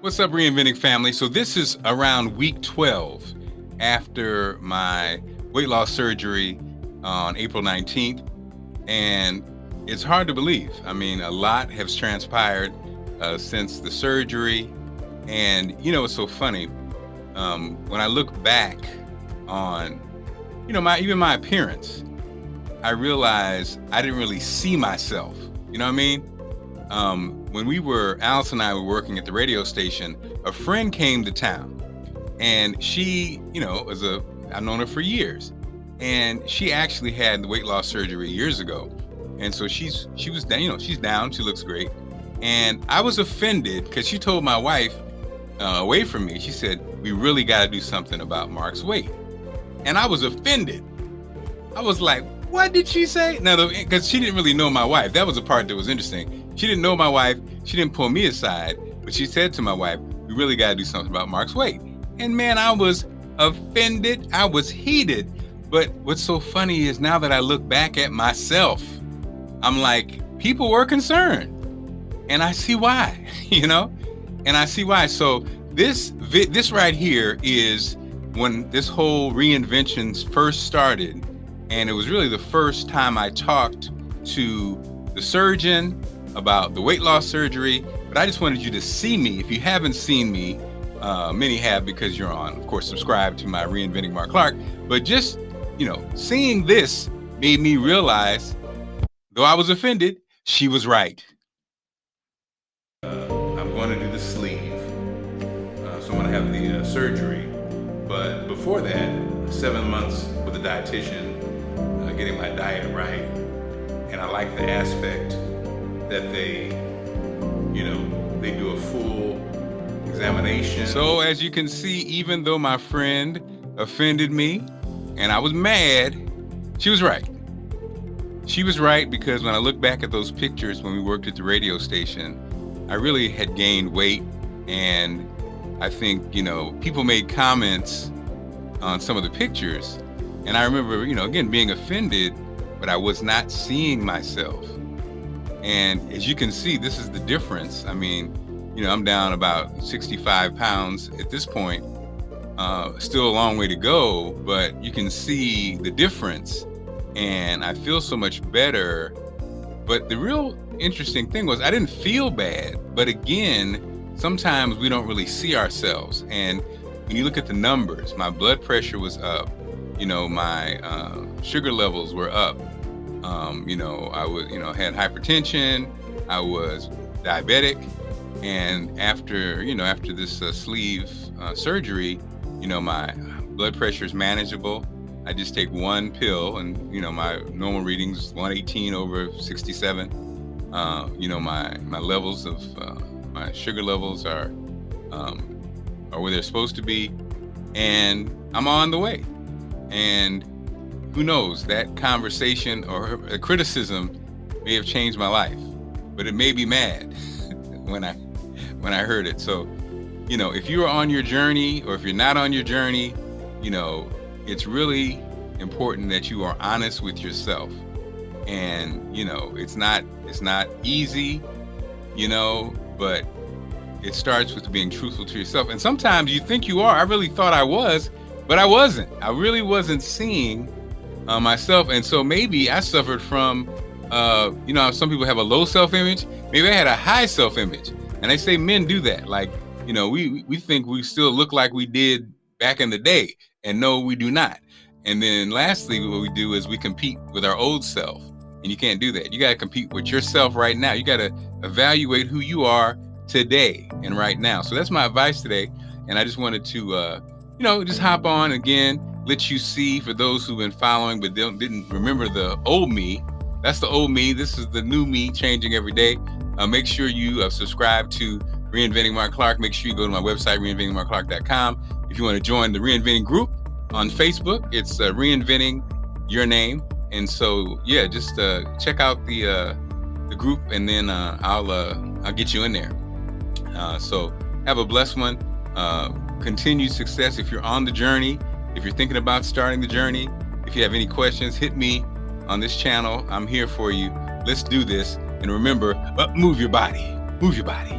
What's up, Reinventing family? So this is around week 12 after my weight loss surgery on April 19th. And it's hard to believe. I mean, a lot has transpired since the surgery. And, it's so funny. When I look back on, my appearance, I realized I didn't really see myself. You know what I mean? When Allison and I were working at the radio station, a friend came to town, and she, I've known her for years, and she actually had the weight loss surgery years ago. And so she was down, she's down, she looks great. And I was offended because she told my wife away from me, she said, we really got to do something about Marc's weight. And I was offended. I was like, what did she say? Now, because she didn't really know my wife. That was the part that was interesting. She didn't know my wife. She didn't pull me aside, but she said to my wife, we really got to do something about Marc's weight. And man, I was offended. I was heated. But what's so funny is now that I look back at myself, I'm like, people were concerned. And I see why, and I see why. So this right here is when this whole reinvention first started. And it was really the first time I talked to the surgeon about the weight loss surgery. But I just wanted you to see me. If you haven't seen me, many have because you're on, of course, subscribe to my Reinventing Marc Clarke. But just, seeing this made me realize, though I was offended, she was right. I'm going to do the sleeve. So I'm going to have the surgery. But before that, 7 months with a dietitian, getting my diet right. And I like the aspect that they do a full examination. So as you can see, even though my friend offended me and I was mad, she was right. She was right, because when I look back at those pictures when we worked at the radio station, I really had gained weight. And I think, people made comments on some of the pictures. And I remember, again, being offended, but I was not seeing myself. And as you can see, this is the difference. I mean, I'm down about 65 pounds at this point. Still a long way to go, but you can see the difference. And I feel so much better. But the real interesting thing was I didn't feel bad. But again, sometimes we don't really see ourselves. And when you look at the numbers, my blood pressure was up. My sugar levels were up. I was, had hypertension. I was diabetic. And after this sleeve surgery, my blood pressure is manageable. I just take one pill, and my normal readings 118 over 67. My levels of my sugar levels are where they're supposed to be, and I'm on the way. And who knows, that conversation or a criticism may have changed my life, but it made me mad when I heard it. So, if you're on your journey or if you're not on your journey, it's really important that you are honest with yourself. And, it's not easy, but it starts with being truthful to yourself. And sometimes you think you are. I really thought I was, but I wasn't. I really wasn't seeing myself. And so maybe I suffered from, some people have a low self-image. Maybe I had a high self-image. And they say men do that. Like, we think we still look like we did back in the day. And no, we do not. And then lastly, what we do is we compete with our old self. And you can't do that. You got to compete with yourself right now. You got to evaluate who you are today and right now. So that's my advice today. And I just wanted to, just hop on again, let you see, for those who've been following but didn't remember the old me. That's the old me. This is the new me, changing every day. Make sure you subscribe to Reinventing Marc Clarke. Make sure you go to my website, reinventingmarcclarke.com. If you want to join the Reinventing group on Facebook, it's Reinventing Your Name. And so, yeah, just check out the group, and then I'll get you in there. So have a blessed one. Continued success if you're on the journey. If you're thinking about starting the journey, if you have any questions, hit me on this channel. I'm here for you. Let's do this. And remember, move your body. Move your body.